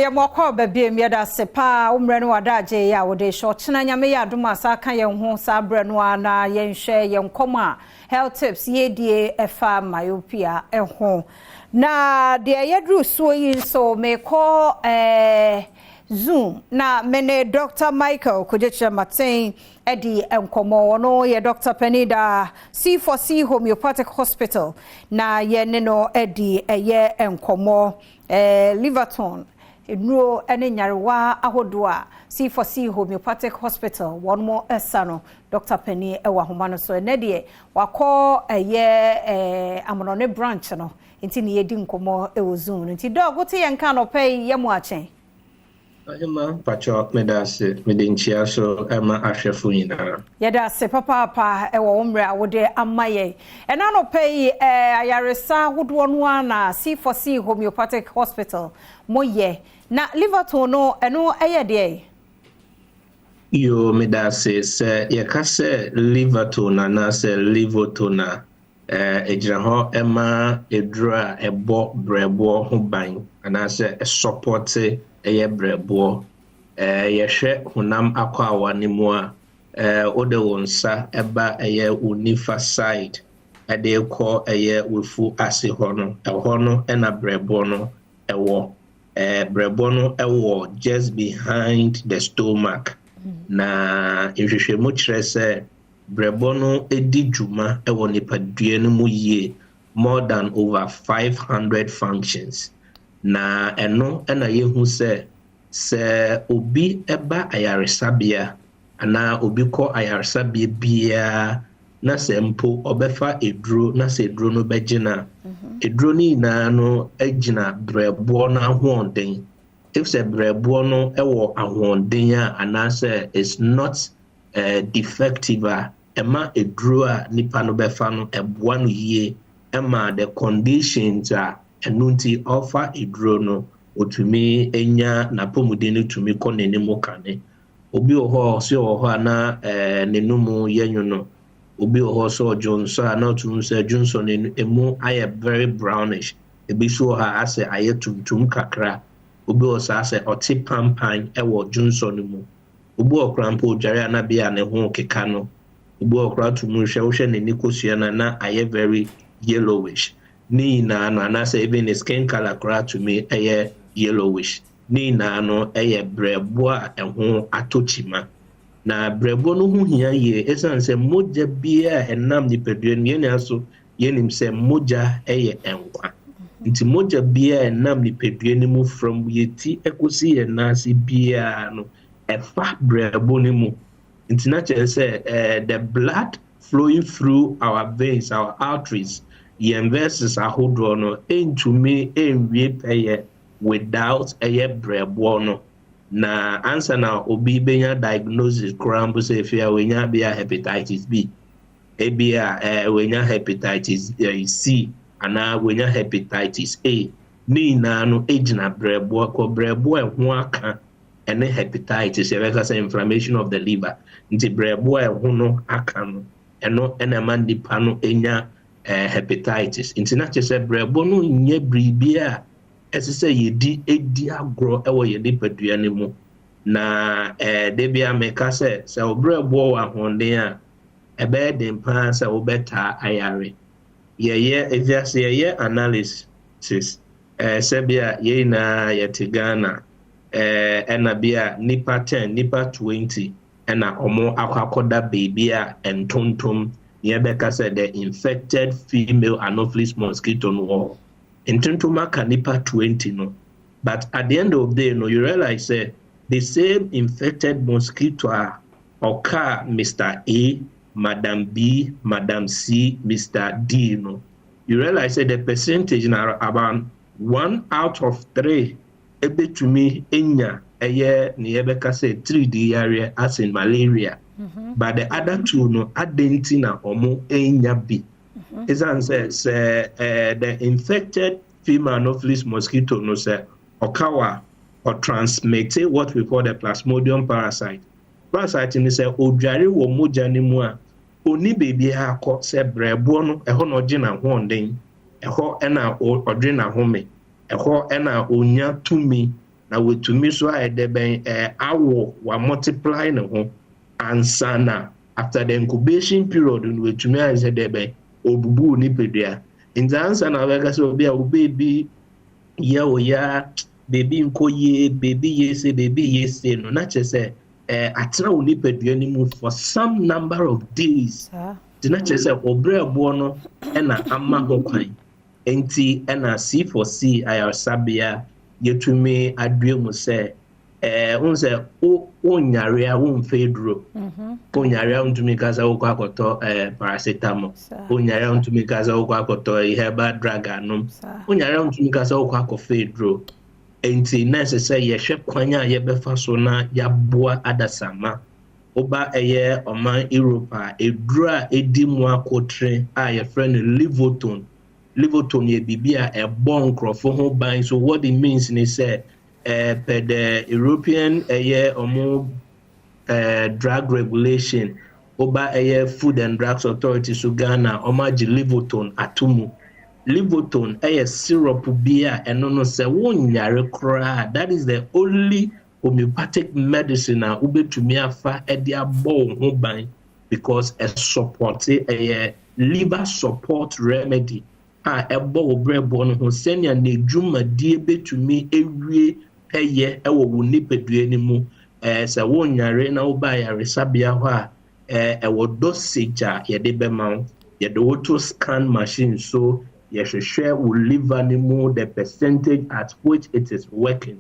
ya mwako baby miada sepa umre no wadaje ya wode shochina nyame ya adom asaka ye ho sabre no ana ye nhwe ye nkoma health tips ye die efa myopia ho na de yedru so yin so me call Zoom na mene Dr. Michael Kujecha Matin edi enkomo no ye Dr. Penida C4C Homeopathic Hospital na ye neno edi ye enkomo Liverton no ene nyarewa ahodoa C4C Homeopathic Hospital one more esano Dr. Penny ewa homa no so ene de wakọ ye amonone branch no nti ne yedi nkomo ewo Zoom nti dog wote ye nka no pay ye mu achen Emma Pacho medase medinchia so Emma ahwefo nyina yeda se papa ewo omre awode amaye ena no pay ayaresa hodo no ana C4C Homeopathic Hospital moye na Liverton no eno eye de yo medase se ye ka se Liverton na se Liverton ejira ho Emma edra ebo brebo ho ban ana se support eye brebo yehwe hunam akwa awanimu a ode wonsa eba eye unifa side ade ko eye wefu ase hono ehono ena brebo no ewo brebo no ewo just behind the stomach na ihwehwe mu kire se brebo no edi djuma ewo nipadue no mu yie more than over 500 functions na eno ena yehu se obi eba ayaresabia ana obi ko ayaresabia bia na se mpo obefa eduro na se eduro no begina eduro ni na no agina brebo na ahonden if se brebo no ewo ahonden a ana se is not defective ema eduro a nipa no befa no eboa no yie ema the conditions enunti offer eduro no otumi enya na pomudeni tumi ko nenemu kane obi oho se oho na nenumu yenyu no obi oho so Johnson na tun se Johnson emu aye very brownish ebi so ha ase aye tuntum kakra obi oso ase oti pampan ewo Johnson mu obi okrampo jare na bia ne ho keka no obi okra tumu hwe ne nikosua na aye very yellowish ni na no na say even the skin color cra to me aye yellowish ni na no aye brebo a eho atochima na brebo no hu hia ye esan se moja bia enam ni peduen ye na so yenim se moja aye enkwa nti moja bia enam ni peduen mu from yeti ekosi ye na si bia no efa brebo ni mu nti na che say the blood flowing through our veins, our arteries versus ahodo no entumi enwie peye without eye brebo no na answer na obi benya diagnosis krambo se fia wenya bia hepatitis B ebia wenya hepatitis C ana wenya hepatitis A ni na no ejina brebo ko brebo ho aka ene hepatitis e say inflammation of the liver nti brebo ho no aka no eno enema ndipa no enya hepatitis international se brebo no nye bribia esese yedi edi agro ewo yedi padua ne mu na de bia meka se brebo wa honden a ebe de mpa se obeta ayare ye eviase ye analysis se bia ye na yetigana ena bia nipa 10 nipa 20 ena omo akwakoda baby a entontom Yebeka said the infected female Anopheles mosquito no entontoma canipa 20 no. But at the end of the day, no, you realize the same infected mosquito occur Mr. A, Madam B, Madam C, Mr. D no. You realize the percentage now about 1 out of 3 ebe to me enya eye ni yebeka say 3D area as in malaria. But the other two no adentina omo enya bi. Isan say the infected female Anopheles mosquito no say okawa or transmit what we call the Plasmodium parasite. Parasite ni say odware wo moja ni mu a oni baby ha ko say brebo no eho no gina ho nden eho na odwe na home eho na onya tumi na wetumi so a de ben awo wa multiply ne ho ansana after the incubation period no wetumi a se de ben obubu nipadua inza na wega so obi a baby ya o ya baby nkoye baby yese no na che say atena wo nipadua ni mu for some number of days na che say obrebo no na amma ho kwan enti na C4C ayarsabia yetumi adue mu say unse o nyare a wo mfedro o nyare a untumi kaza wo kwakoto paracetamol o nyare a untumi kaza wo kwakoto herbal drug anom o nyare a untumi kaza wo kwakofedro enti nurse say yehwe kwanya yebefa so na yaboa adasama oba eye oman Europe edura edi mu akotre a ye friend Livoton ye bibia ebon krofo ho ban. So what it means is say per the European drug regulation oba Food and Drugs Authority so Ghana omaji Livoton atumu Livoton syrup bia eno no se wonyare kra. That is the only homeopathic medicine na ubetumi afa edi abo ho ban because a support liver support remedy ebo obrebo no ho senia na dwuma die betumi ewie peye ewo wo nipadua ni mu se wonyare na oba yare sabia ho ewo dosage ye de bema ye de auto scan machine so ye hwehwe wo liver ni mu the percentage at which it is working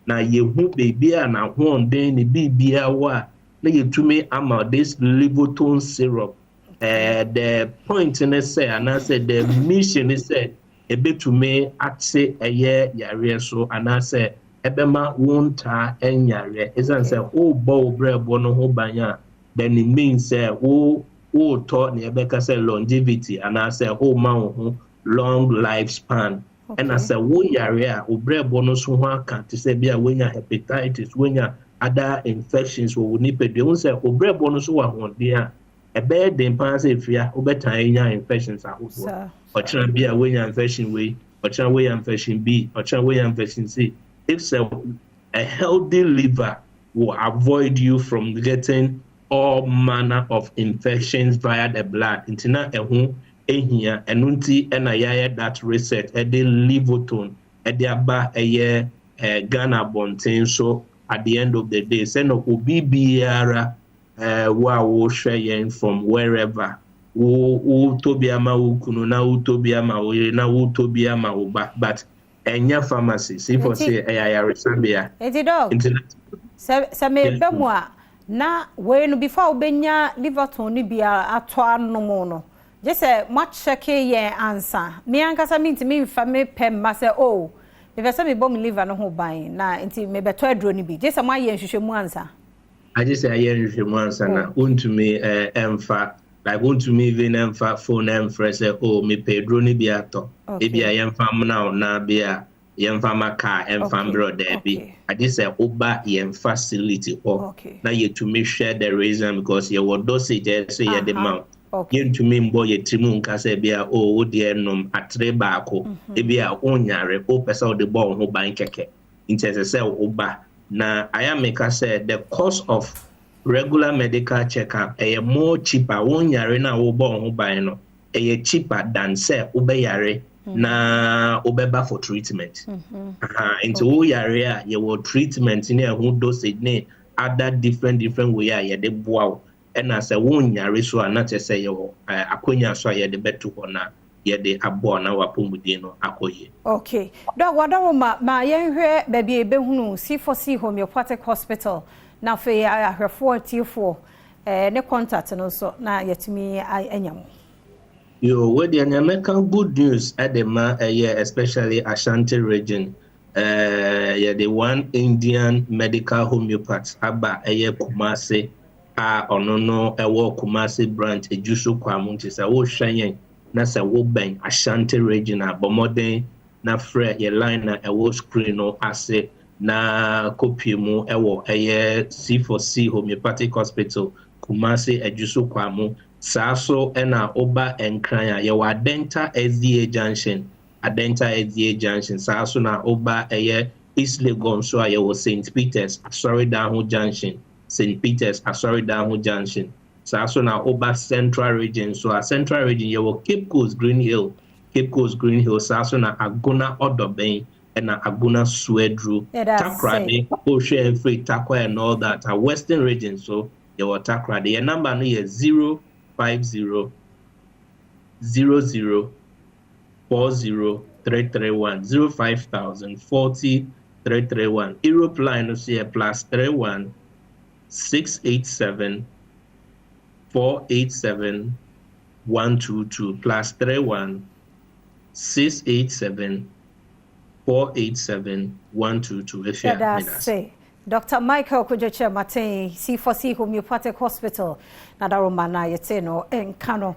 na ye hu baby na ho den ni bibia wa na ye tumi ama this Livoton syrup. The point in the say and I said the mission is said a bit to me at say a year yare so and I say ebema won't en yare is answer oh bow bread bono ho banya then it means oh taught near Becca say longevity and I say oh man long lifespan. And I said wo yare o bread bono so can't say be a when hepatitis when other infections will nip don't say oh bread bono so one there. A bed then pass if you are better infections are also. Or try be a way infection way, or try way infection B, or try way infection C. If so, a healthy liver will avoid you from getting all manner of infections via the blood. Intina ehu ehia enunti enayaya that reset a de Livoton a de aba a year Ghana bontain. So at the end of the day, send obi biara. Wo share from wherever wo tobiama wo kunu na wo tobiama wo na wo tobiama wo ba but enya pharmacy C4C ayaresabia se me bemu a na we no before obenya Livoton ni bia ato anomo no je se mo check ye answer me ankasa me ntimi mfa me pem ma se oh me be se me bom liver no ho ban na nti me beto aduro ni bi je se mo aye nhwehwemu answer. I just say I hear once and to me emfa like to me even emfa phone emfresh oh me Pedro ni biato maybe I am fam now na bia yem fam car emfam bro there be I just say oba yem facility or now you to me share the reason because you were dosage say you the mount yen to me mbo ye timu nka say bia oh dear nom atre baako e bia onyare o pesa o de ball ho ban keke inte say oba. Now, I am make said the cost of regular medical checkup is more cheaper. One yare na obo ho buy no, cheaper than say ube yare na obeba for treatment. Into yare you will treatment in a who dosage ne other different way ya de boa. And as a one yare so not to say you akonya so ya de betu na. Yede abona wapumudino akoye. Okay. Do wadawo ma yenhwe baby ebehunu C4C Homeopathic Hospital na fe ahwefo tifo ne contact no so na yetumi anyam. Yo we the American good news at the especially Ashanti region. The one Indian medical homeopath aba Kumasi onono ewo Kumasi branch ejuso kwamunti sa wo hwan na se wo ben Ashanti region abomoden na frɛ ye line na ewo screen no ase na copy mu ewo C4C Homeopathic Hospital Kumasi ejuso kwamu saso ena oba enkran ye Adenta SDA junction saso na oba East Legon so I was St. Peter's, Asoridaho Junction, St. Peter's, Asoridaho Junction. So also now over Central Region. So a Central Region, you will Cape Coast Green Hill, so also now Agona Odoben and Agona Swedru, Takrade, Ocean Free Takwa and all that. A Western Region, so you will Takrade. Your number is 050 00 40 331 05000 40 331. Europe line is here +31 687 487 122 +31 687 487 122. If you Dr. Michael Kujoche Mate, C4C Homeopathic Hospital, Nadaromana Yeteno, and Kano.